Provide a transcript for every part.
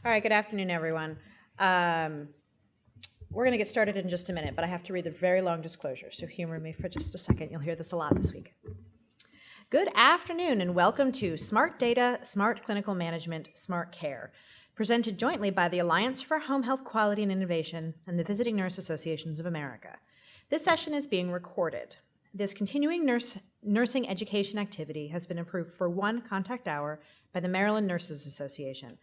All right, good afternoon, everyone. We're going to get started in just a minute, but I have to read the very long disclosure, so humor me for just a second. You'll hear this a lot this week. Good afternoon, and welcome to Smart Data, Smart Clinical Management, SmartCare, presented jointly by the Alliance for Home Health Quality and Innovation and the Visiting Nurse Associations of America. This session is being recorded. This continuing nursing education activity has been approved for one contact hour by the Maryland Nurses Association,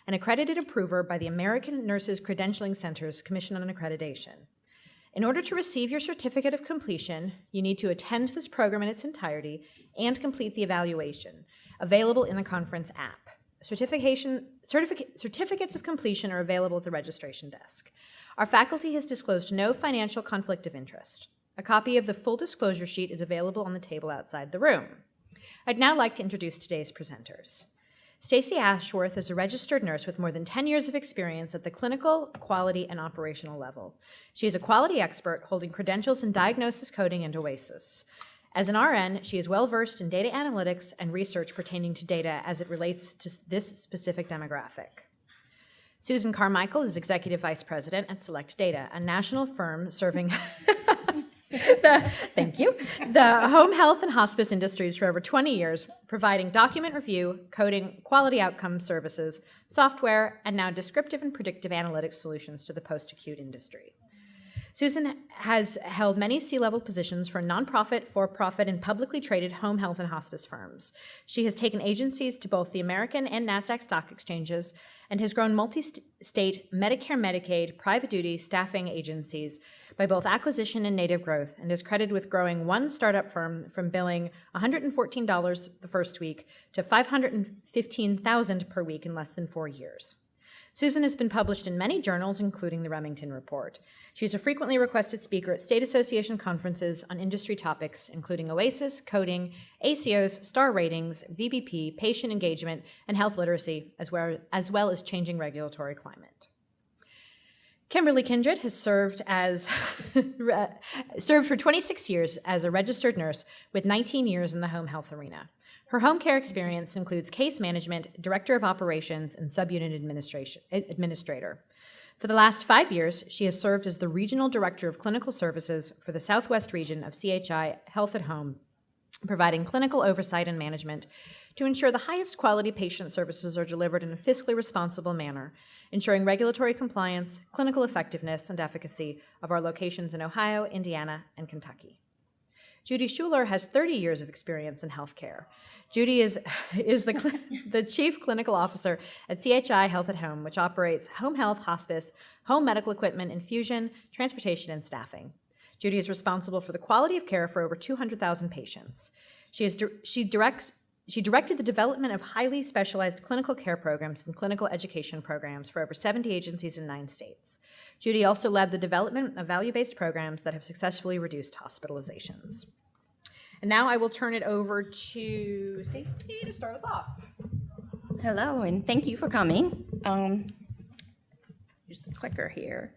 an accredited approver by the American Nurses Credentialing Center's Commission on Accreditation. In order to receive your certificate of completion, you need to attend this program in its entirety and complete the evaluation, available in the conference app. Certificates of completion are available at the registration desk. Our faculty has disclosed no financial conflict of interest. A copy of the full disclosure sheet is available on the table outside the room. I'd now like to introduce today's presenters. Stacy Ashworth is a registered nurse with more than 10 years of experience at the clinical, quality, and operational level. She is a quality expert holding credentials in diagnosis coding and OASIS. As an RN, she is well-versed in data analytics and research pertaining to data as it relates to this specific demographic. Susan Carmichael is Executive Vice President at Select Data, a national firm serving the home health and hospice industries for over 20 years, providing document review, coding, quality outcome services, software, and now descriptive and predictive analytics solutions to the post-acute industry. Susan has held many C-level positions for nonprofit, for-profit, and publicly traded home health and hospice firms. She has taken agencies to both the American and NASDAQ stock exchanges and has grown multi-state Medicare, Medicaid, private duty staffing agencies by both acquisition and native growth, and is credited with growing one startup firm from billing $114 the first week to $515,000 per week in less than 4 years. Susan has been published in many journals, including the Remington Report. She's a frequently requested speaker at state association conferences on industry topics, including OASIS, coding, ACOs, star ratings, VBP, patient engagement, and health literacy, as well as changing regulatory climate. Kimberly Kindred has served for 26 years as a registered nurse with 19 years in the home health arena. Her home care experience includes case management, director of operations, and subunit administrator. For the last 5 years, she has served as the regional director of clinical services for the Southwest region of CHI Health at Home, providing clinical oversight and management to ensure the highest quality patient services are delivered in a fiscally responsible manner, ensuring regulatory compliance, clinical effectiveness, and efficacy of our locations in Ohio, Indiana, and Kentucky. Judy Schuler has 30 years of experience in healthcare. Judy is the Chief Clinical Officer at CHI Health at Home, which operates home health, hospice, home medical equipment, infusion, transportation, and staffing. Judy is responsible for the quality of care for over 200,000 patients. She directed the development of highly specialized clinical care programs and clinical education programs for over 70 agencies in 9 states. Judy also led the development of value-based programs that have successfully reduced hospitalizations. And now I will turn it over to Stacy to start us off. Hello, and thank you for coming. Here's the clicker here.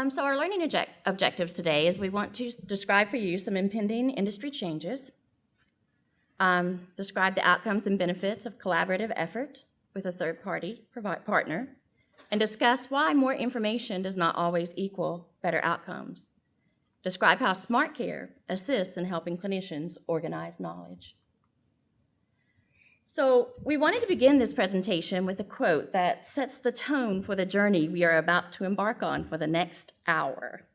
So our learning objectives today is we want to describe for you some impending industry changes, describe the outcomes and benefits of collaborative effort with a third-party partner, and discuss why more information does not always equal better outcomes. Describe how SmartCare assists in helping clinicians organize knowledge. So we wanted to begin this presentation with a quote that sets the tone for the journey we are about to embark on for the next hour.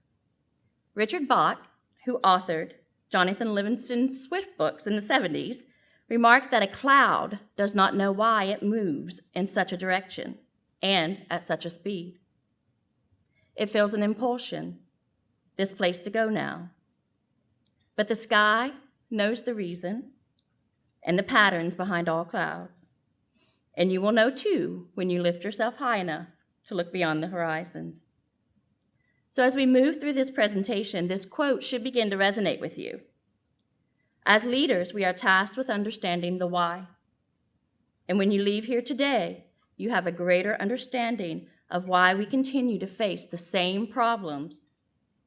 Richard Bach, who authored Jonathan Livingston Swift books in the 70s, remarked that a cloud does not know why it moves in such a direction and at such a speed. It feels an impulsion, this place to go now. But the sky knows the reason and the patterns behind all clouds. And you will know too when you lift yourself high enough to look beyond the horizons. So as we move through this presentation, this quote should begin to resonate with you. As leaders, we are tasked with understanding the why. And when you leave here today, you have a greater understanding of why we continue to face the same problems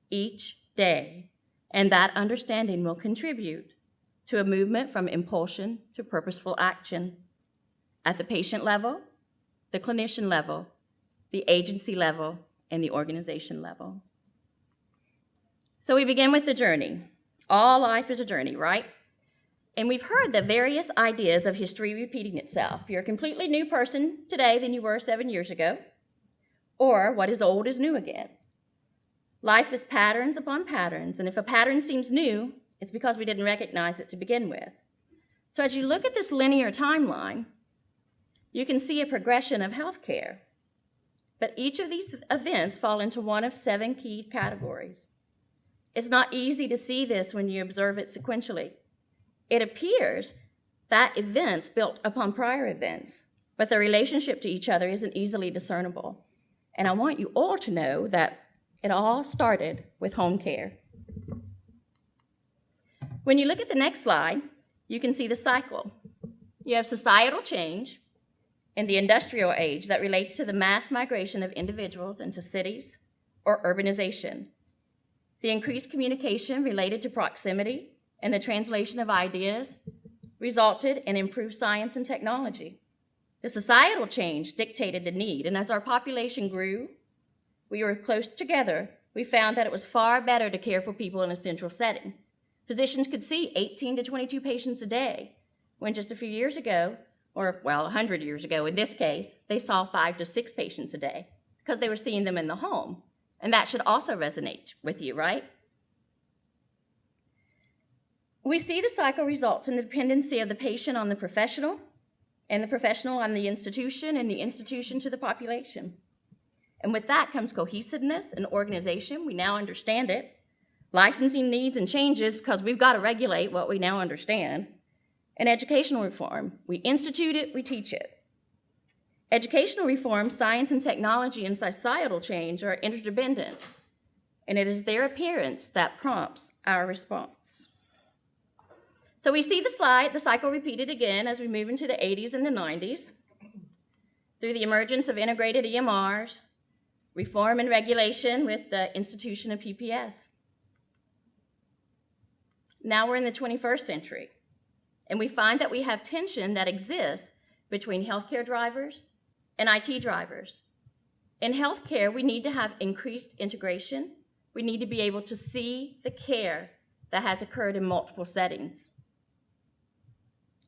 each day, and that understanding will contribute to a movement from impulsion to purposeful action, at the patient level, the clinician level, the agency level, and the organization level. So we begin with the journey. All life is a journey, right? And we've heard the various ideas of history repeating itself. You're a completely new person today than you were 7 years ago, or what is old is new again. Life is patterns upon patterns, and if a pattern seems new, it's because we didn't recognize it to begin with. So as you look at this linear timeline, you can see a progression of healthcare. But each of these events fall into one of 7 key categories. It's not easy to see this when you observe it sequentially. It appears that events built upon prior events, but the relationship to each other isn't easily discernible. And I want you all to know that it all started with home care. When you look at the next slide, you can see the cycle. You have societal change in the industrial age that relates to the mass migration of individuals into cities or urbanization. The increased communication related to proximity and the translation of ideas resulted in improved science and technology. The societal change dictated the need, and as our population grew, we were close together, we found that it was far better to care for people in a central setting. Physicians could see 18 to 22 patients a day, when just a few years ago, or 100 years ago in this case, they saw 5 to 6 patients a day because they were seeing them in the home. And that should also resonate with you, right? We see the cycle results in the dependency of the patient on the professional, and the professional on the institution, and the institution to the population. And with that comes cohesiveness and organization. We now understand it. Licensing needs and changes because we've got to regulate what we now understand. And educational reform. We institute it, we teach it. Educational reform, science and technology, and societal change are interdependent, and it is their appearance that prompts our response. So we see the cycle repeated again as we move into the 80s and the 90s through the emergence of integrated EMRs, reform and regulation with the institution of PPS. Now we're in the 21st century, and we find that we have tension that exists between healthcare drivers and IT drivers. In healthcare, we need to have increased integration. We need to be able to see the care that has occurred in multiple settings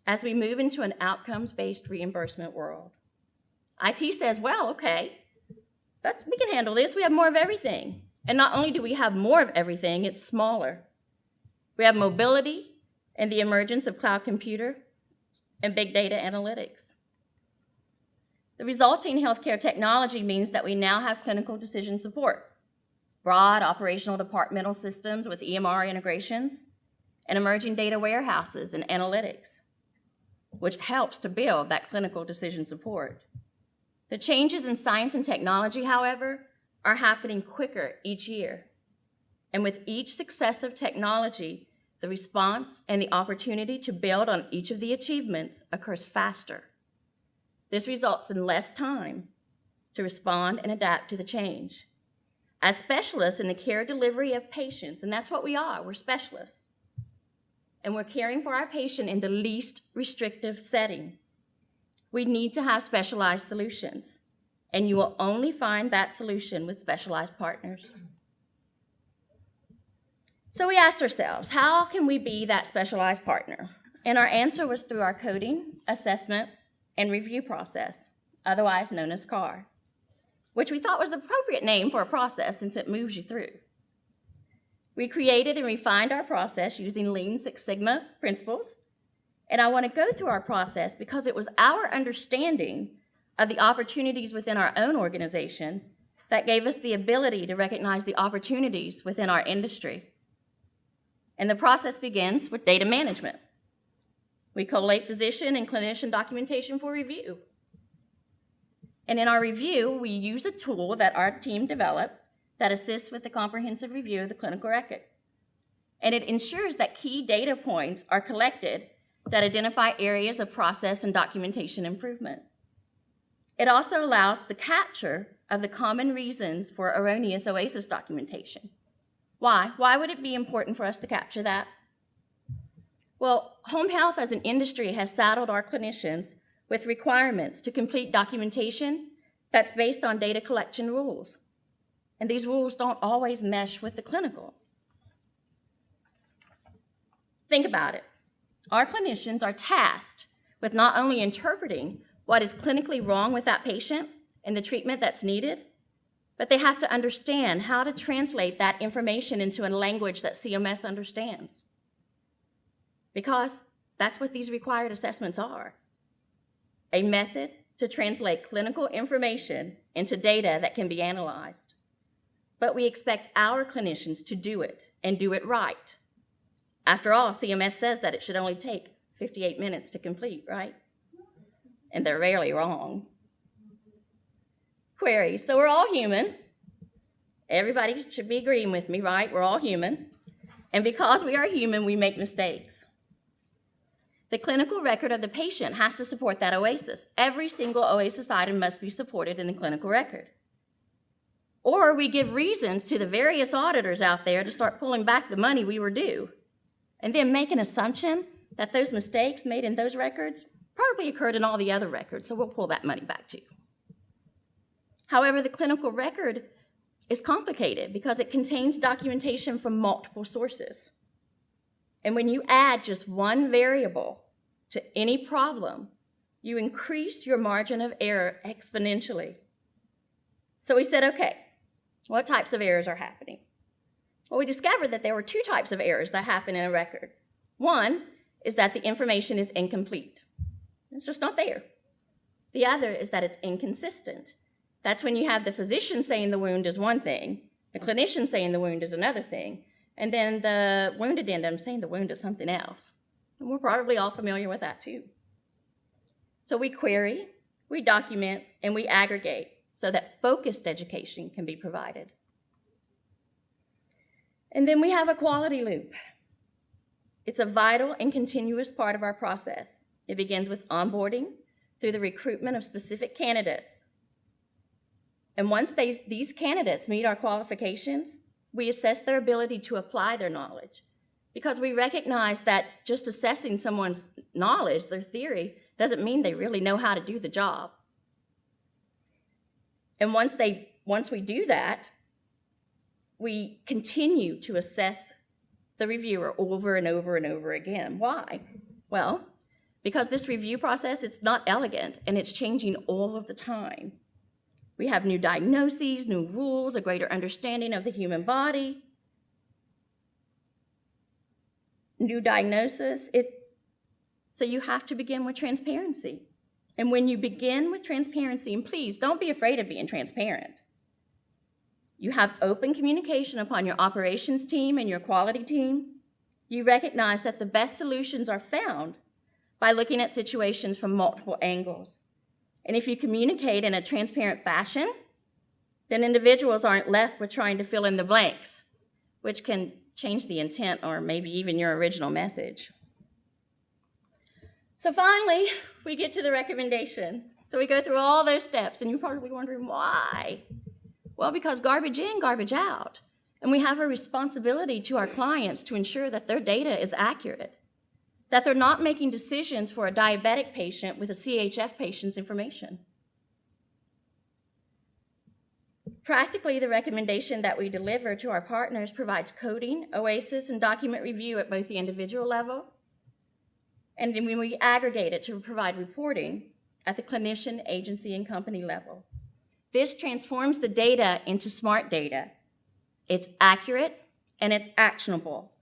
as we move into an outcomes-based reimbursement world. IT says, well, okay, we can handle this. We have more of everything. And not only do we have more of everything, it's smaller. We have mobility and the emergence of cloud computer and big data analytics. The resulting healthcare technology means that we now have clinical decision support, broad operational departmental systems with EMR integrations, and emerging data warehouses and analytics, which helps to build that clinical decision support. The changes in science and technology, however, are happening quicker each year. And with each successive technology, the response and the opportunity to build on each of the achievements occurs faster. This results in less time to respond and adapt to the change. As specialists in the care delivery of patients, and that's what we are, we're specialists, and we're caring for our patient in the least restrictive setting, we need to have specialized solutions, and you will only find that solution with specialized partners. So we asked ourselves, how can we be that specialized partner? And our answer was through our coding, assessment, and review process, otherwise known as CAR, which we thought was an appropriate name for a process since it moves you through. We created and refined our process using Lean Six Sigma principles, and I want to go through our process because it was our understanding of the opportunities within our own organization that gave us the ability to recognize the opportunities within our industry. And the process begins with data management. We collate physician and clinician documentation for review. And in our review, we use a tool that our team developed that assists with the comprehensive review of the clinical record. And it ensures that key data points are collected that identify areas of process and documentation improvement. It also allows the capture of the common reasons for erroneous OASIS documentation. Why? Why would it be important for us to capture that? Well, home health as an industry has saddled our clinicians with requirements to complete documentation that's based on data collection rules. And these rules don't always mesh with the clinical. Think about it. Our clinicians are tasked with not only interpreting what is clinically wrong with that patient and the treatment that's needed, but they have to understand how to translate that information into a language that CMS understands. Because that's what these required assessments are. A method to translate clinical information into data that can be analyzed. But we expect our clinicians to do it and do it right. After all, CMS says that it should only take 58 minutes to complete, right? And they're rarely wrong. Query, so we're all human. Everybody should be agreeing with me, right? We're all human. And because we are human, we make mistakes. The clinical record of the patient has to support that OASIS. Every single OASIS item must be supported in the clinical record. Or we give reasons to the various auditors out there to start pulling back the money we were due, and then make an assumption that those mistakes made in those records probably occurred in all the other records, so we'll pull that money back too. However, the clinical record is complicated because it contains documentation from multiple sources. And when you add just one variable to any problem, you increase your margin of error exponentially. So we said, okay, what types of errors are happening? Well, we discovered that there were two types of errors that happen in a record. One is that the information is incomplete. It's just not there. The other is that it's inconsistent. That's when you have the physician saying the wound is one thing, the clinician saying the wound is another thing, and then the wound addendum saying the wound is something else. And we're probably all familiar with that too. So we query, we document, and we aggregate so that focused education can be provided. And then we have a quality loop. It's a vital and continuous part of our process. It begins with onboarding through the recruitment of specific candidates. And once these candidates meet our qualifications, we assess their ability to apply their knowledge, because we recognize that just assessing someone's knowledge, their theory, doesn't mean they really know how to do the job. And once we do that, we continue to assess the reviewer over and over and over again. Why? Well, because this review process, it's not elegant, and it's changing all of the time. We have new diagnoses, new rules, a greater understanding of the human body. New diagnosis. So you have to begin with transparency. And when you begin with transparency, and please don't be afraid of being transparent. You have open communication upon your operations team and your quality team. You recognize that the best solutions are found by looking at situations from multiple angles. And if you communicate in a transparent fashion, then individuals aren't left with trying to fill in the blanks, which can change the intent or maybe even your original message. So finally, we get to the recommendation. So we go through all those steps, and you're probably wondering why. Well, because garbage in, garbage out. And we have a responsibility to our clients to ensure that their data is accurate, that they're not making decisions for a diabetic patient with a CHF patient's information. Practically, the recommendation that we deliver to our partners provides coding, OASIS, and document review at both the individual level, and then when we aggregate it to provide reporting at the clinician, agency, and company level. This transforms the data into smart data. It's accurate and it's actionable.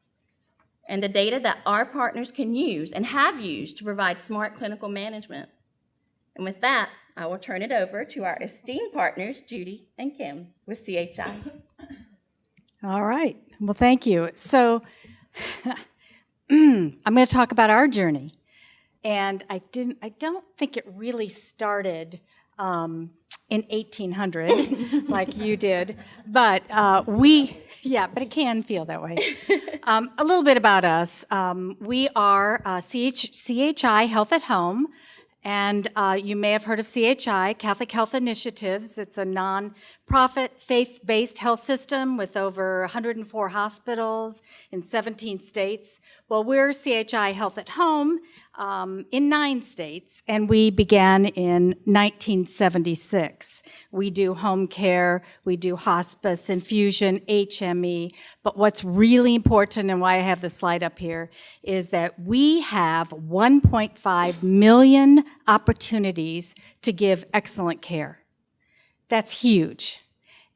And the data that our partners can use and have used to provide smart clinical management. And with that, I will turn it over to our esteemed partners, Judy and Kim, with CHI. All right. Well, thank you. So I'm going to talk about our journey. And I don't think it really started in 1800 like you did, but but it can feel that way. A little bit about us. We are CHI Health at Home, and you may have heard of CHI, Catholic Health Initiatives. It's a nonprofit, faith-based health system with over 104 hospitals in 17 states. Well, we're CHI Health at Home. in 9 states, and we began in 1976. We do home care, we do hospice, infusion, HME, but what's really important and why I have the slide up here is that we have 1.5 million opportunities to give excellent care. That's huge.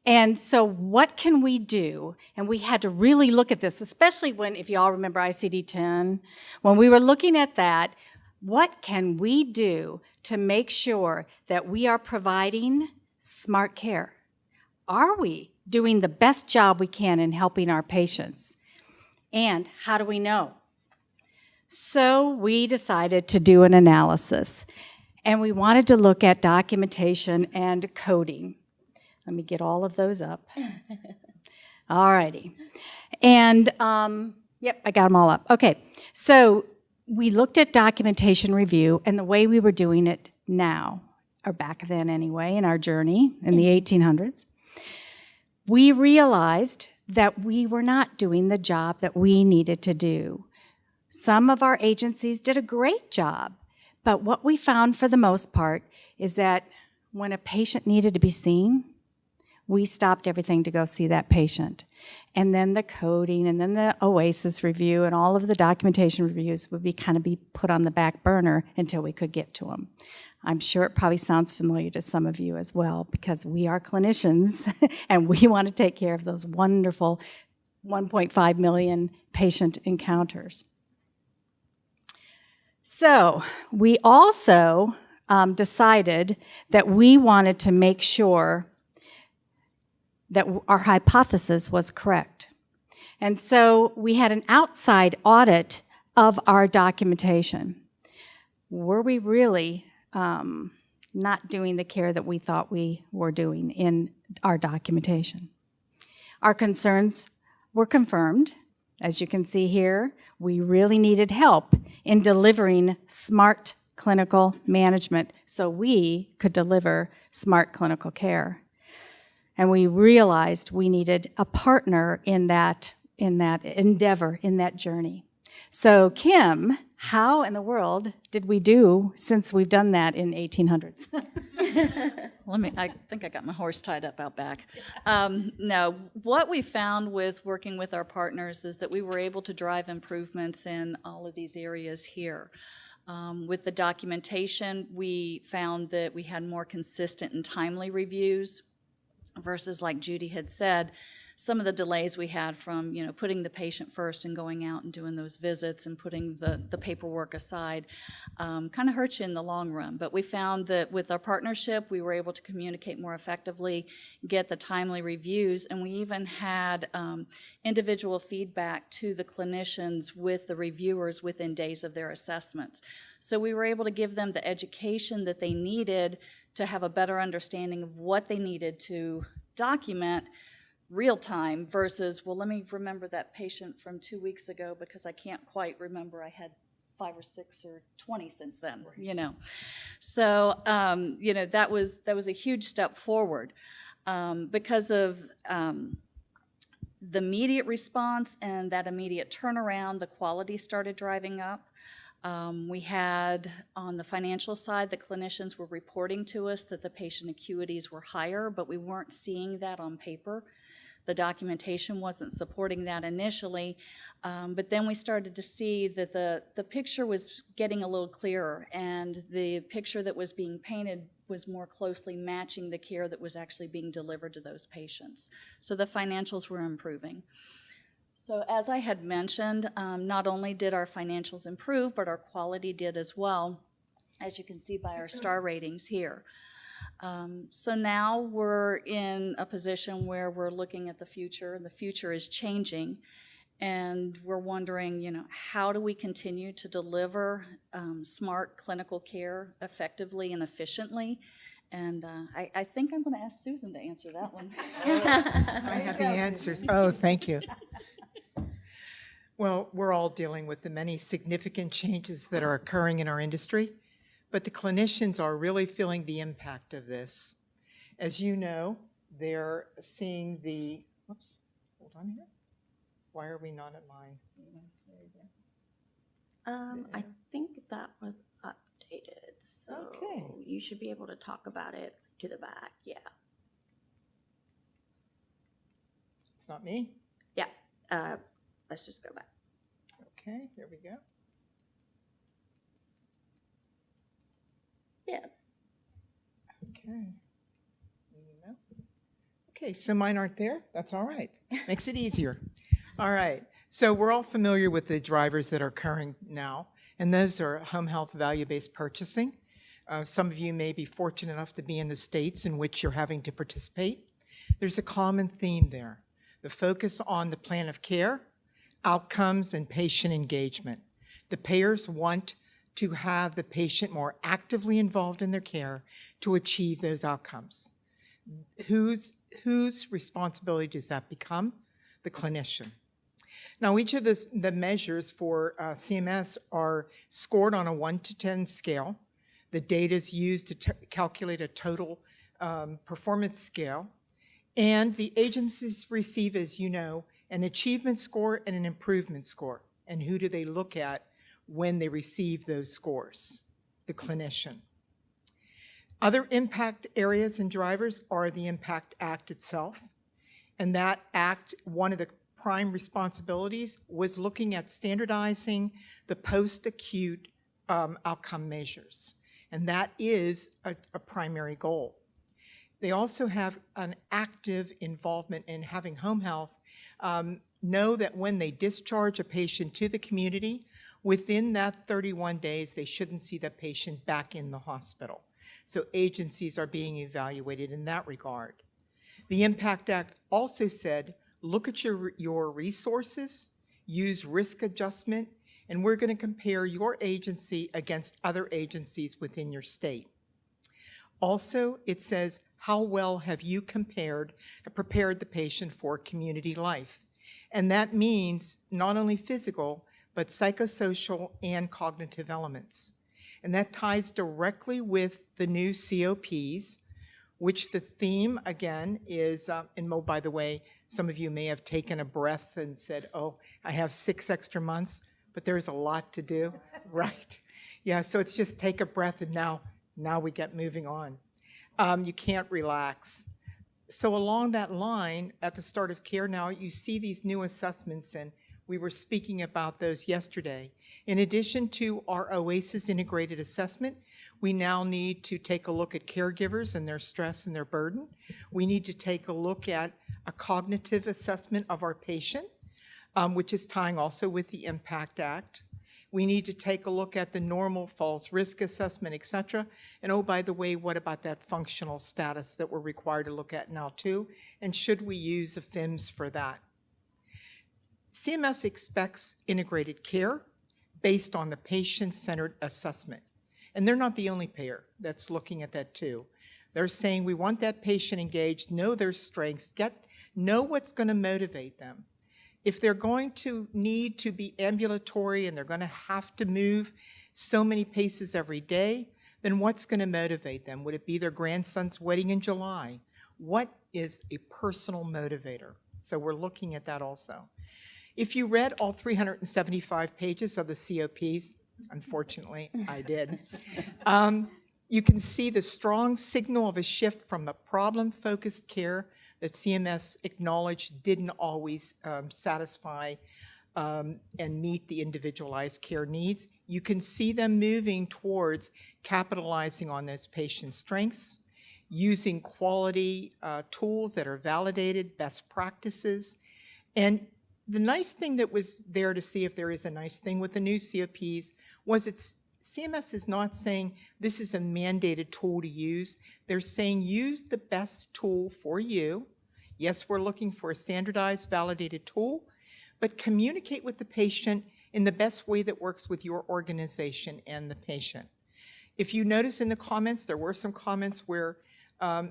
And so what can we do? And we had to really look at this, especially when, if you all remember ICD-10, when we were looking at that, what can we do to make sure that we are providing smart care? Are we doing the best job we can in helping our patients? And how do we know? So we decided to do an analysis, and we wanted to look at documentation and coding. Let me get all of those up. All righty. And, yep, I got them all up. Okay, so we looked at documentation review and the way we were doing it now, or back then anyway, in our journey in the 1800s. We realized that we were not doing the job that we needed to do. Some of our agencies did a great job, but what we found for the most part is that when a patient needed to be seen, we stopped everything to go see that patient. And then the coding and then the OASIS review and all of the documentation reviews would be put on the back burner until we could get to them. I'm sure it probably sounds familiar to some of you as well because we are clinicians and we want to take care of those wonderful 1.5 million patient encounters. So we also decided that we wanted to make sure that our hypothesis was correct. And so we had an outside audit of our documentation. Were we really not doing the care that we thought we were doing in our documentation? Our concerns were confirmed. As you can see here, we really needed help in delivering smart clinical management so we could deliver smart clinical care. And we realized we needed a partner in that endeavor, in that journey. So Kim, how in the world did we do since we've done that in 1800s? I think I got my horse tied up out back. No, what we found with working with our partners is that we were able to drive improvements in all of these areas here. With the documentation, we found that we had more consistent and timely reviews versus, like Judy had said, some of the delays we had from, putting the patient first and going out and doing those visits and putting the paperwork aside kind of hurts you in the long run. But we found that with our partnership, we were able to communicate more effectively, get the timely reviews, and we even had individual feedback to the clinicians with the reviewers within days of their assessments. So we were able to give them the education that they needed to have a better understanding of what they needed to document real time versus, well, let me remember that patient from 2 weeks ago because I can't quite remember I had 5 or 6 or 20 since then, So, that was a huge step forward because of the immediate response and that immediate turnaround, the quality started driving up. We had, on the financial side, the clinicians were reporting to us that the patient acuities were higher, but we weren't seeing that on paper. The documentation wasn't supporting that initially, but then we started to see that the picture was getting a little clearer, and the picture that was being painted was more closely matching the care that was actually being delivered to those patients. So the financials were improving. So as I had mentioned, not only did our financials improve, but our quality did as well, as you can see by our star ratings here. So now we're in a position where we're looking at the future, and the future is changing, and we're wondering, how do we continue to deliver smart clinical care effectively and efficiently? And I think I'm going to ask Susan to answer that one. I have the answers. Oh, thank you. Well, we're all dealing with the many significant changes that are occurring in our industry, but the clinicians are really feeling the impact of this. As you know, they're seeing the, oops, hold on here. Why are we not at mine? I think that was updated, so Okay. you should be able to talk about it to the back, yeah. It's not me? Yeah, let's just go back. Okay, there we go. Yeah. Okay. No. Okay, so mine aren't there? That's all right. Makes it easier. All right. So we're all familiar with the drivers that are occurring now, and those are home health value-based purchasing. Some of you may be fortunate enough to be in the states in which you're having to participate. There's a common theme there. The focus on the plan of care, outcomes, and patient engagement. The payers want to have the patient more actively involved in their care to achieve those outcomes. Whose responsibility does that become? The clinician. Now, each of the measures for CMS are scored on a 1 to 10 scale. The data is used to calculate a total performance scale. And the agencies receive, as you know, an achievement score and an improvement score. And who do they look at when they receive those scores? The clinician. Other impact areas and drivers are the Impact Act itself. And that act, one of the prime responsibilities was looking at standardizing the post-acute outcome measures. And that is a primary goal. They also have an active involvement in having home health know that when they discharge a patient to the community, within that 31 days, they shouldn't see the patient back in the hospital. So agencies are being evaluated in that regard. The Impact Act also said, look at your resources, use risk adjustment, and we're going to compare your agency against other agencies within your state. Also, it says, how well have you prepared the patient for community life? And that means not only physical, but psychosocial and cognitive elements. And that ties directly with the new COPs, which the theme, again, is, and by the way, some of you may have taken a breath and said, oh, I have 6 extra months, but there's a lot to do, right? Yeah, so it's just take a breath and now we get moving on. You can't relax. So along that line, at the start of care now, you see these new assessments, and we were speaking about those yesterday. In addition to our OASIS integrated assessment, we now need to take a look at caregivers and their stress and their burden. We need to take a look at a cognitive assessment of our patient, which is tying also with the Impact Act. We need to take a look at the normal falls risk assessment, et cetera. And oh, by the way, what about that functional status that we're required to look at now too? And should we use a FIMS for that? CMS expects integrated care based on the patient-centered assessment. And they're not the only payer that's looking at that too. They're saying we want that patient engaged, know their strengths, know what's going to motivate them. If they're going to need to be ambulatory and they're going to have to move so many paces every day, then what's going to motivate them? Would it be their grandson's wedding in July? What is a personal motivator? So we're looking at that also. If you read all 375 pages of the COPs, unfortunately, I did, you can see the strong signal of a shift from the problem-focused care that CMS acknowledged didn't always satisfy and meet the individualized care needs. You can see them moving towards capitalizing on those patient strengths, using quality tools that are validated, best practices. And the nice thing that was there to see if there is a nice thing with the new COPs was CMS is not saying this is a mandated tool to use. They're saying use the best tool for you. Yes, we're looking for a standardized, validated tool, but communicate with the patient in the best way that works with your organization and the patient. If you notice in the comments, there were some comments where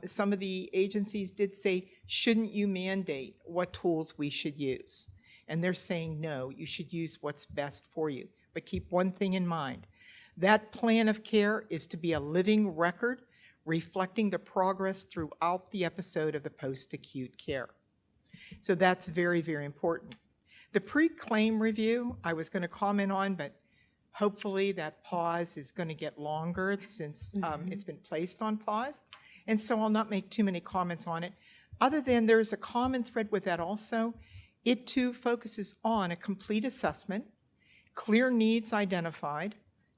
some of the agencies did say, shouldn't you mandate what tools we should use? And they're saying, no, you should use what's best for you. But keep one thing in mind. That plan of care is to be a living record reflecting the progress throughout the episode of the post-acute care. So that's very, very important. The pre-claim review, I was going to comment on, but Hopefully that pause is going to get longer since it's been placed on pause. And so I'll not make too many comments on it, other than there's a common thread with that also. It too focuses on a complete assessment, clear needs identified,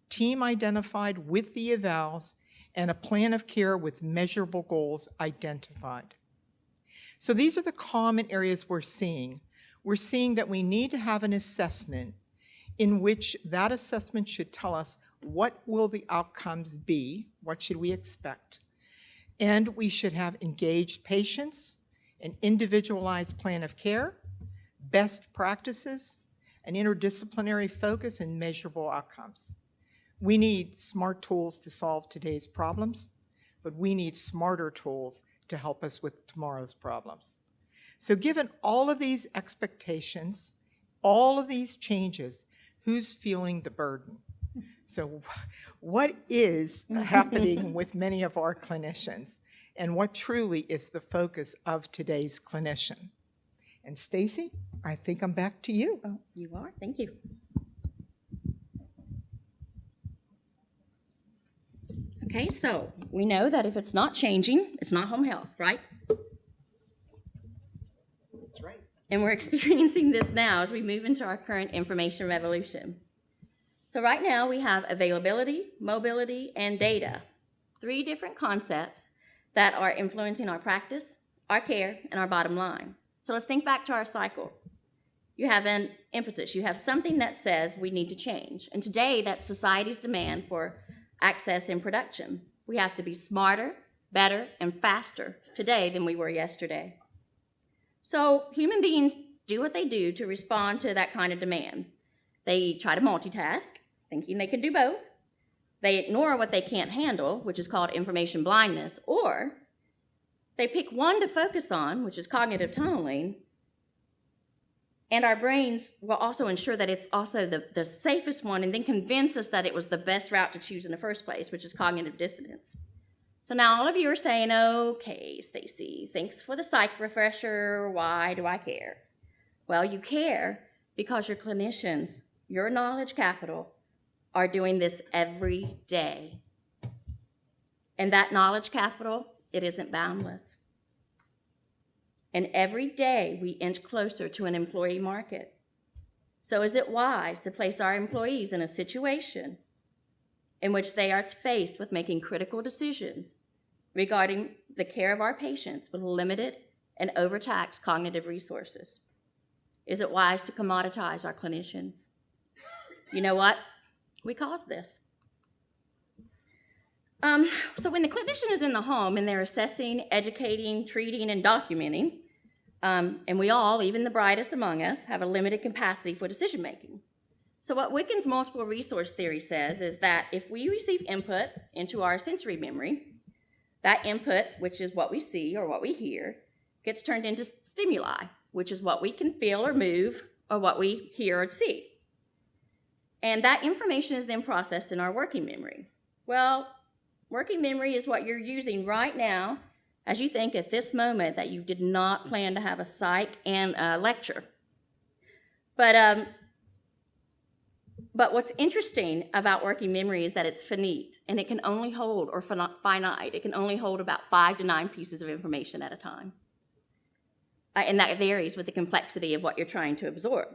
team identified with the evals, and a plan of care with measurable goals identified. So these are the common areas we're seeing. We're seeing that we need to have an assessment in which that assessment should tell us what will the outcomes be, what should we expect, and we should have engaged patients, an individualized plan of care, best practices, an interdisciplinary focus, and measurable outcomes. We need smart tools to solve today's problems, but we need smarter tools to help us with tomorrow's problems. So given all of these expectations, all of these changes, who's feeling the burden? So what is happening with many of our clinicians, and what truly is the focus of today's clinician? And Stacy, I think I'm back to you. Oh, you are? Thank you. Okay, so we know that if it's not changing, it's not home health, right? That's right. And we're experiencing this now as we move into our current information revolution. So right now we have availability, mobility, and data, 3 different concepts that are influencing our practice, our care, and our bottom line. So let's think back to our cycle. You have an impetus. You have something that says we need to change. And today, that's society's demand for access and production. We have to be smarter, better, and faster today than we were yesterday. So human beings do what they do to respond to that kind of demand. They try to multitask, thinking they can do both. They ignore what they can't handle, which is called information blindness, or they pick one to focus on, which is cognitive tunneling, and our brains will also ensure that it's also the safest one and then convince us that it was the best route to choose in the first place, which is cognitive dissonance. So now all of you are saying, okay, Stacy, thanks for the psych refresher. Why do I care? Well, you care because your clinicians, your knowledge capital, are doing this every day. And that knowledge capital, it isn't boundless. And every day we inch closer to an employee market. So is it wise to place our employees in a situation in which they are faced with making critical decisions regarding the care of our patients with limited and overtaxed cognitive resources? Is it wise to commoditize our clinicians? You know what? We caused this. So when the clinician is in the home and they're assessing, educating, treating, and documenting, and we all, even the brightest among us, have a limited capacity for decision making. So what Wickens' multiple resource theory says is that if we receive input into our sensory memory, that input, which is what we see or what we hear, gets turned into stimuli, which is what we can feel or move or what we hear or see. And that information is then processed in our working memory. Well, working memory is what you're using right now as you think at this moment that you did not plan to have a psych and a lecture. But what's interesting about working memory is that it's finite, and it can only hold, or finite, it can only hold about 5 to 9 pieces of information at a time. And that varies with the complexity of what you're trying to absorb.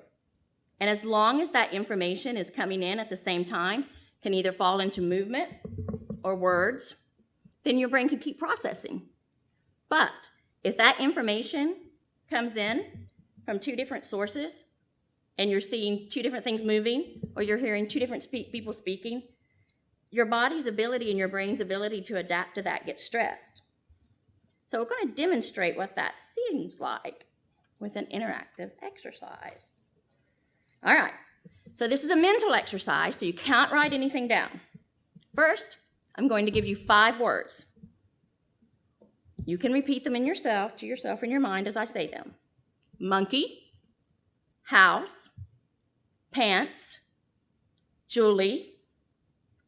And as long as that information is coming in at the same time, can either fall into movement or words, then your brain can keep processing. But if that information comes in from 2 different sources, and you're seeing 2 different things moving, or you're hearing 2 different people speaking, your body's ability and your brain's ability to adapt to that gets stressed. So we're going to demonstrate what that seems like with an interactive exercise. All right, so this is a mental exercise, so you can't write anything down. First, I'm going to give you 5 words. You can repeat them to yourself in your mind as I say them. Monkey, house, pants, Julie,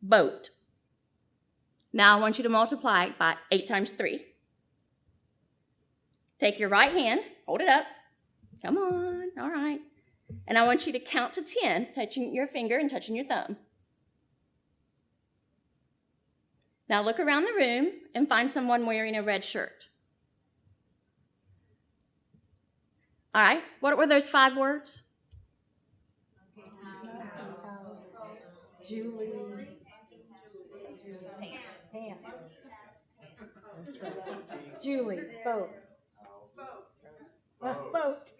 boat. Now I want you to multiply it by 8 times 3. Take your right hand, hold it up. Come on, all right. And I want you to count to 10, touching your finger and touching your thumb. Now look around the room and find someone wearing a red shirt. All right, what were those 5 words? Julie. Pants. Julie, boat. Boat.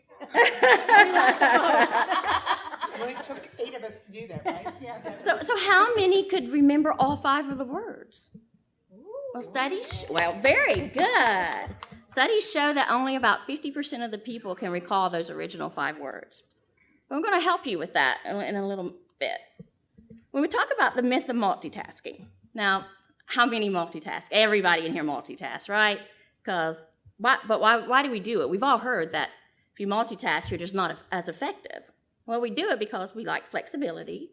Well, it took 8 of us to do that, right? Yeah. So how many could remember all 5 of the words? Well, very good. Studies show that only about 50% of the people can recall those original 5 words. I'm going to help you with that in a little bit. When we talk about the myth of multitasking, now, how many multitask? Everybody in here multitasks, right? But why do we do it? We've all heard that if you multitask, you're just not as effective. Well, we do it because we like flexibility,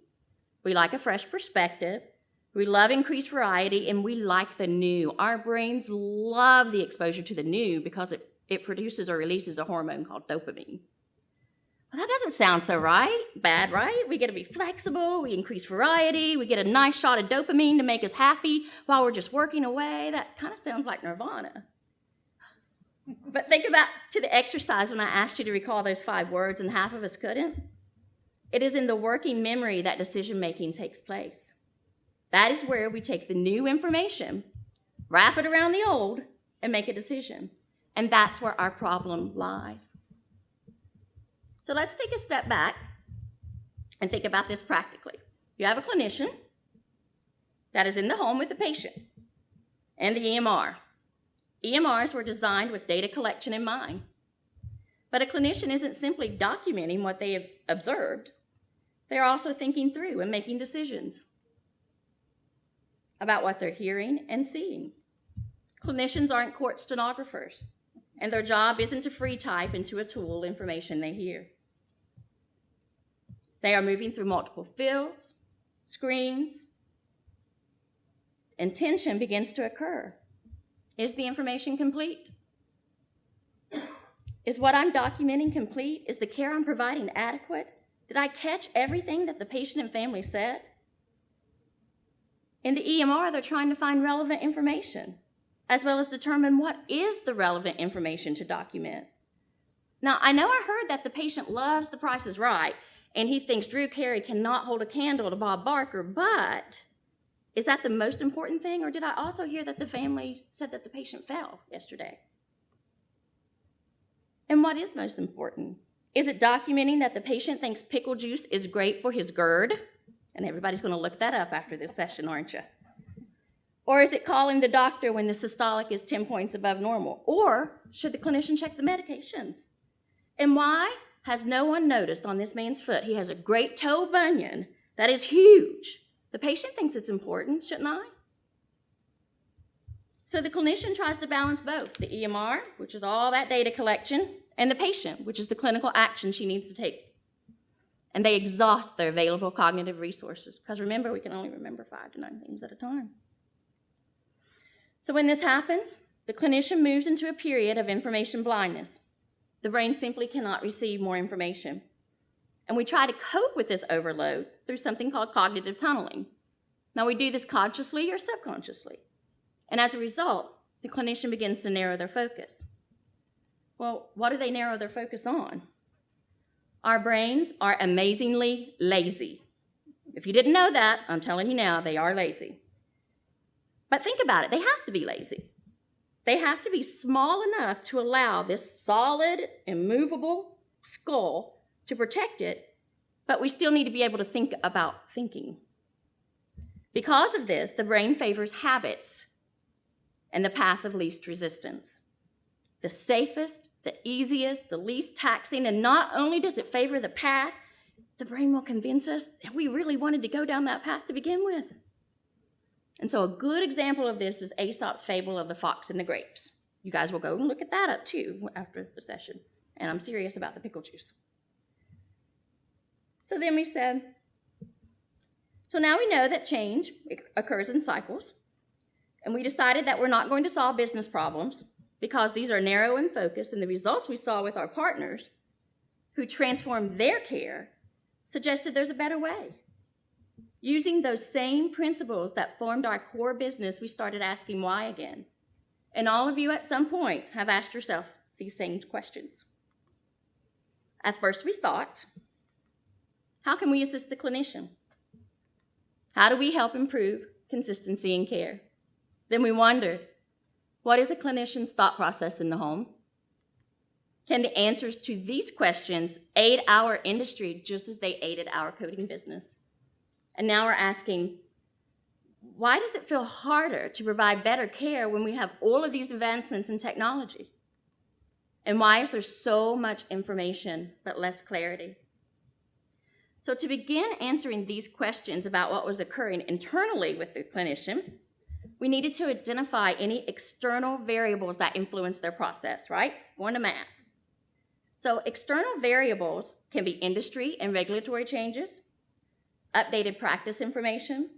we like a fresh perspective, we love increased variety, and we like the new. Our brains love the exposure to the new because it produces or releases a hormone called dopamine. Well, that doesn't sound so bad, right? We get to be flexible, we increase variety, we get a nice shot of dopamine to make us happy while we're just working away. That kind of sounds like nirvana. But think about to the exercise when I asked you to recall those 5 words and half of us couldn't. It is in the working memory that decision-making takes place. That is where we take the new information, wrap it around the old, and make a decision. And that's where our problem lies. So let's take a step back and think about this practically. You have a clinician that is in the home with the patient and the EMR. EMRs were designed with data collection in mind. But a clinician isn't simply documenting what they have observed. They're also thinking through and making decisions about what they're hearing and seeing. Clinicians aren't court stenographers, and their job isn't to free type into a tool information they hear. They are moving through multiple fields, screens, and tension begins to occur. Is the information complete? Is what I'm documenting complete? Is the care I'm providing adequate? Did I catch everything that the patient and family said? In the EMR, they're trying to find relevant information, as well as determine what is the relevant information to document. Now, I know I heard that the patient loves The Price is Right, and he thinks Drew Carey cannot hold a candle to Bob Barker, but is that the most important thing, or did I also hear that the family said that the patient fell yesterday? And what is most important? Is it documenting that the patient thinks pickle juice is great for his GERD? And everybody's going to look that up after this session, aren't you? Or is it calling the doctor when the systolic is 10 points above normal? Or should the clinician check the medications? And why has no one noticed on this man's foot he has a great toe bunion that is huge? The patient thinks it's important, shouldn't I? So the clinician tries to balance both, the EMR, which is all that data collection, and the patient, which is the clinical action she needs to take. And they exhaust their available cognitive resources, because remember, we can only remember 5 to 9 things at a time. So when this happens, the clinician moves into a period of information blindness. The brain simply cannot receive more information. And we try to cope with this overload through something called cognitive tunneling. Now, we do this consciously or subconsciously. And as a result, the clinician begins to narrow their focus. Well, what do they narrow their focus on? Our brains are amazingly lazy. If you didn't know that, I'm telling you now, they are lazy. But think about it, they have to be lazy. They have to be small enough to allow this solid, immovable skull to protect it, but we still need to be able to think about thinking. Because of this, the brain favors habits and the path of least resistance. The safest, the easiest, the least taxing, and not only does it favor the path, the brain will convince us that we really wanted to go down that path to begin with. And so a good example of this is Aesop's fable of the fox and the grapes. You guys will go and look at that up too after the session. And I'm serious about the pickle juice. So then we said, so now we know that change occurs in cycles. And we decided that we're not going to solve business problems because these are narrow in focus, and the results we saw with our partners who transformed their care suggested there's a better way. Using those same principles that formed our core business, we started asking why again. And all of you at some point have asked yourself these same questions. At first we thought, how can we assist the clinician? How do we help improve consistency in care? Then we wondered, what is a clinician's thought process in the home? Can the answers to these questions aid our industry just as they aided our coding business? And now we're asking, why does it feel harder to provide better care when we have all of these advancements in technology? And why is there so much information but less clarity? So to begin answering these questions about what was occurring internally with the clinician, we needed to identify any external variables that influence their process, right? Going to math. So external variables can be industry and regulatory changes, updated practice information,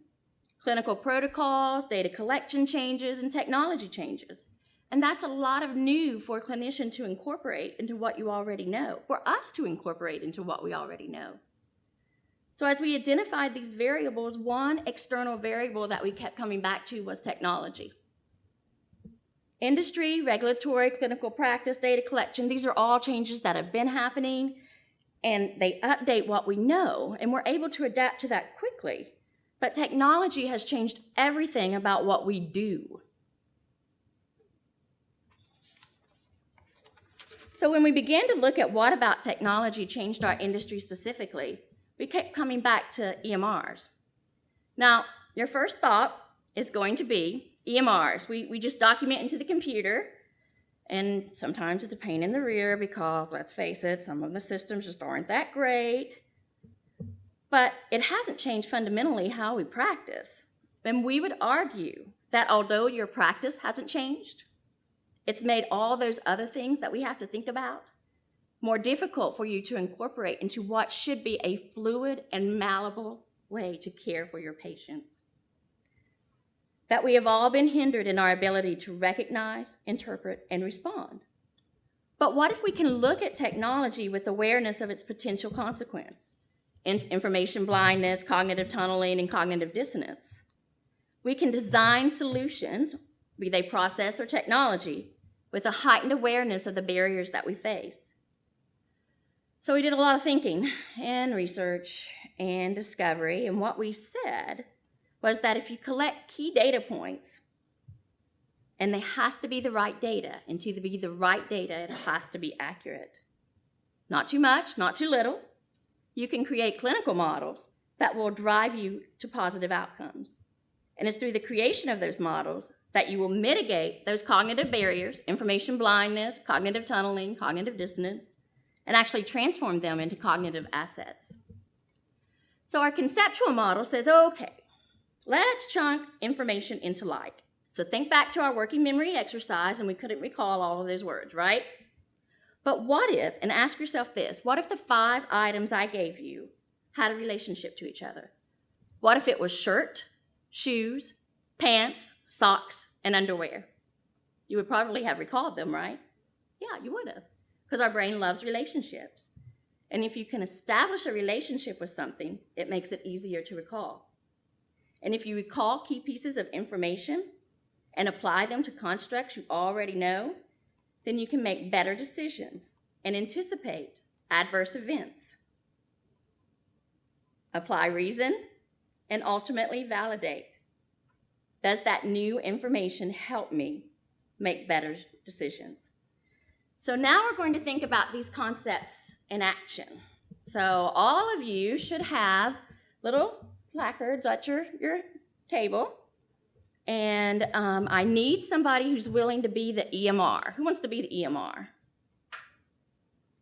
clinical protocols, data collection changes, and technology changes. And that's a lot of new for a clinician to incorporate into what you already know, for us to incorporate into what we already know. So as we identified these variables, one external variable that we kept coming back to was technology. Industry, regulatory, clinical practice, data collection, these are all changes that have been happening, and they update what we know, and we're able to adapt to that quickly. But technology has changed everything about what we do. So when we began to look at what about technology changed our industry specifically, we kept coming back to EMRs. Now, your first thought is going to be EMRs. We just document into the computer, and sometimes it's a pain in the rear because, let's face it, some of the systems just aren't that great. But it hasn't changed fundamentally how we practice. And we would argue that although your practice hasn't changed, it's made all those other things that we have to think about more difficult for you to incorporate into what should be a fluid and malleable way to care for your patients. That we have all been hindered in our ability to recognize, interpret, and respond. But what if we can look at technology with awareness of its potential consequence? Information blindness, cognitive tunneling, and cognitive dissonance. We can design solutions, be they process or technology, with a heightened awareness of the barriers that we face. So we did a lot of thinking and research and discovery, and what we said was that if you collect key data points, and they has to be the right data, and to be the right data, it has to be accurate. Not too much, not too little. You can create clinical models that will drive you to positive outcomes. And it's through the creation of those models that you will mitigate those cognitive barriers, information blindness, cognitive tunneling, cognitive dissonance, and actually transform them into cognitive assets. So our conceptual model says, okay, let's chunk information into like. So think back to our working memory exercise, and we couldn't recall all of those words, right? But what if, and ask yourself this, what if the 5 items I gave you had a relationship to each other? What if it was shirt, shoes, pants, socks, and underwear? You would probably have recalled them, right? Yeah, you would have, because our brain loves relationships. And if you can establish a relationship with something, it makes it easier to recall. And if you recall key pieces of information and apply them to constructs you already know, then you can make better decisions and anticipate adverse events, apply reason, and ultimately validate. Does that new information help me make better decisions? So now we're going to think about these concepts in action. So all of you should have little placards at your table. And I need somebody who's willing to be the EMR. Who wants to be the EMR?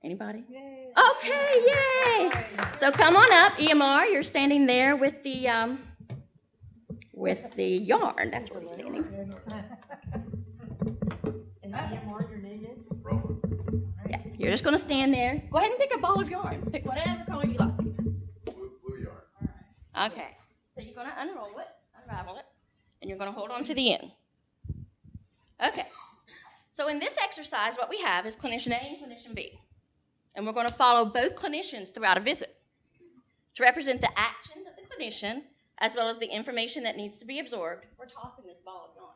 Anybody? Yay. Okay, yay! So come on up, EMR. You're standing there with the yarn. That's where you're standing. And EMR, your name is? Yeah, you're just going to stand there. Go ahead and pick a ball of yarn. Pick whatever color you like. Blue yarn. Okay. So you're going to unroll it, unravel it, and you're going to hold on to the end. Okay. So in this exercise, what we have is clinician A and clinician B. And we're going to follow both clinicians throughout a visit. To represent the actions of the clinician, as well as the information that needs to be absorbed. We're tossing this ball of yarn.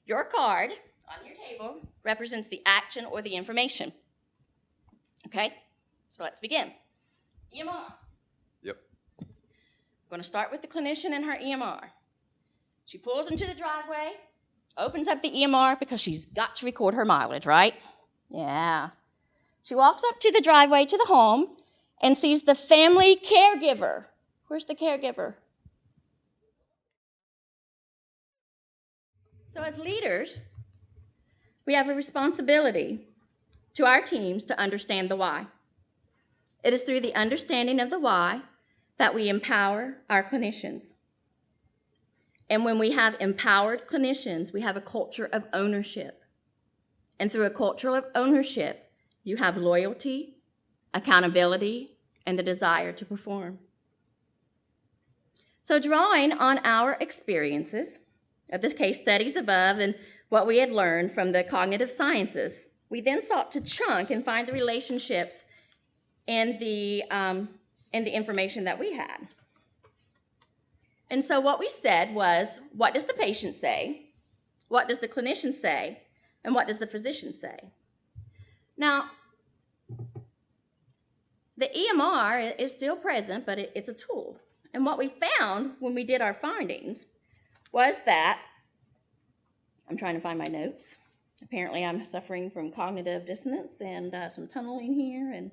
Your card on your table represents the action or the information. Okay, so let's begin. EMR. Yep. I'm going to start with the clinician and her EMR. She pulls into the driveway, opens up the EMR because she's got to record her mileage, right? Yeah. She walks up to the driveway to the home and sees the family caregiver. Where's the caregiver? So as leaders, we have a responsibility to our teams to understand the why. It is through the understanding of the why that we empower our clinicians. And when we have empowered clinicians, we have a culture of ownership. And through a culture of ownership, you have loyalty, accountability, and the desire to perform. So drawing on our experiences of the case studies above and what we had learned from the cognitive sciences, we then sought to chunk and find the relationships in the information that we had. And so what we said was, what does the patient say? What does the clinician say? And what does the physician say? Now, the EMR is still present, but it's a tool. And what we found when we did our findings was that, I'm trying to find my notes. Apparently I'm suffering from cognitive dissonance and some tunneling here. And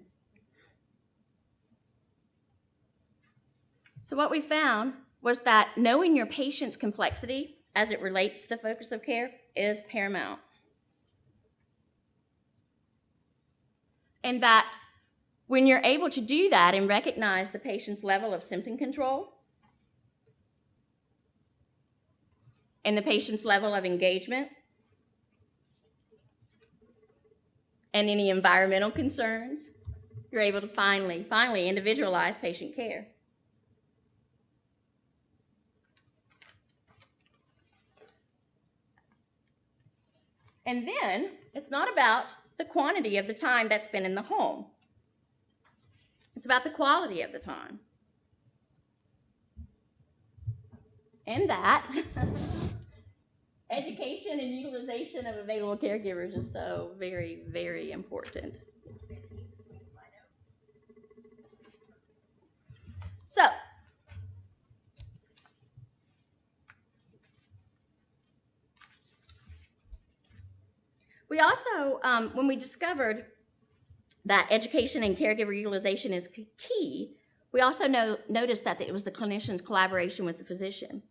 so what we found was that knowing your patient's complexity as it relates to the focus of care is paramount. And that when you're able to do that and recognize the patient's level of symptom control and the patient's level of engagement and any environmental concerns, you're able to finally individualize patient care. And then it's not about the quantity of the time that's been in the home. It's about the quality of the time. And that education and utilization of available caregivers is so very, very important. So, we also, when we discovered that education and caregiver utilization is key, we also noticed that it was the clinician's collaboration with the physician.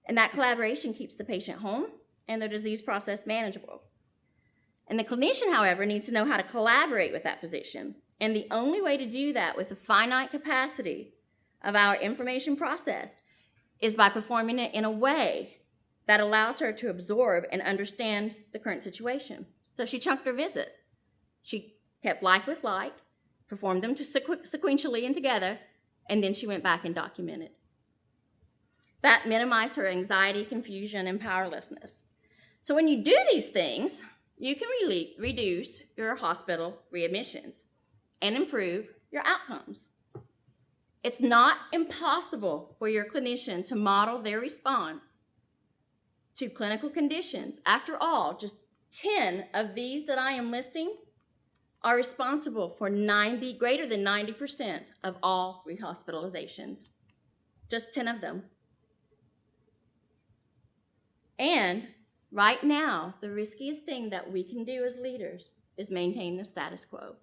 And that collaboration keeps the patient home and their disease process manageable. And the clinician, however, needs to know how to collaborate with that physician. And the only way to do that with the finite capacity of our information process is by performing it in a way that allows her to absorb and understand the current situation. So she chunked her visit. She kept like with like, performed them sequentially and together, and then she went back and documented. That minimized her anxiety, confusion, and powerlessness. So when you do these things, you can really reduce your hospital readmissions and improve your outcomes. It's not impossible for your clinician to model their response to clinical conditions. After all, just 10 of these that I am listing are responsible for greater than 90% of all rehospitalizations. Just 10 of them. And right now, the riskiest thing that we can do as leaders is maintain the status quo.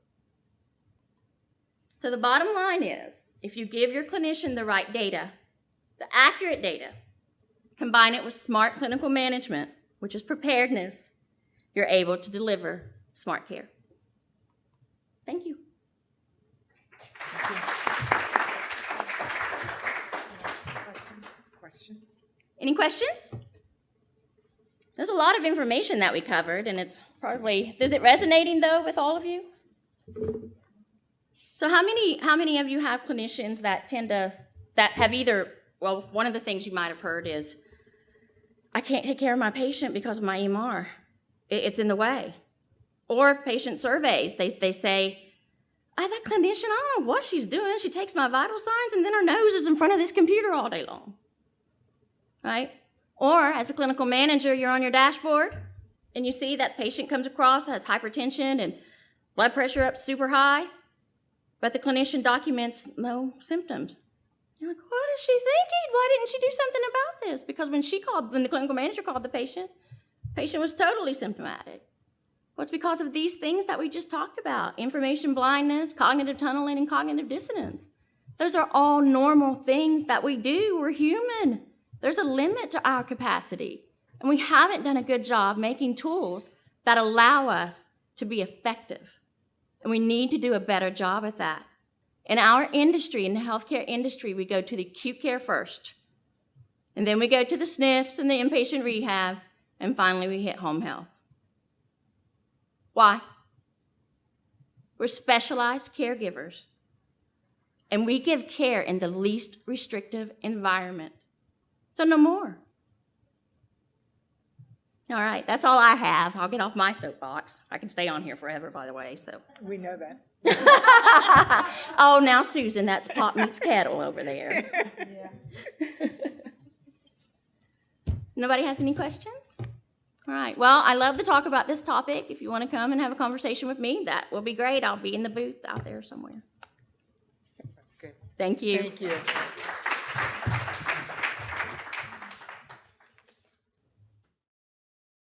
So the bottom line is, if you give your clinician the right data, the accurate data, combine it with smart clinical management, which is preparedness, you're able to deliver smart care. Thank you. Questions? Any questions? There's a lot of information that we covered, and it's probably, is it resonating though with all of you? So how many of you have clinicians that have either, well, one of the things you might have heard is, I can't take care of my patient because of my EMR. It's in the way. Or patient surveys, they say, that clinician, I don't know what she's doing. She takes my vital signs and then her nose is in front of this computer all day long, right? Or as a clinical manager, you're on your dashboard and you see that patient comes across, has hypertension and blood pressure up super high, but the clinician documents no symptoms. You're like, what is she thinking? Why didn't she do something about this? Because when the clinical manager called the patient was totally symptomatic. Well, it's because of these things that we just talked about: information blindness, cognitive tunneling, and cognitive dissonance. Those are all normal things that we do. We're human. There's a limit to our capacity. And we haven't done a good job making tools that allow us to be effective. And we need to do a better job at that. In our industry, in the healthcare industry, we go to the acute care first. And then we go to the SNFs and the inpatient rehab. And finally, we hit home health. Why? We're specialized caregivers. And we give care in the least restrictive environment. So no more. All right, that's all I have. I'll get off my soapbox. I can stay on here forever, by the way, so. We know that. Oh, now, Susan, that's pot meets kettle over there. Yeah. Nobody has any questions? All right, well, I love to talk about this topic. If you want to come and have a conversation with me, that will be great. I'll be in the booth out there somewhere. That's good. Thank you. Thank you.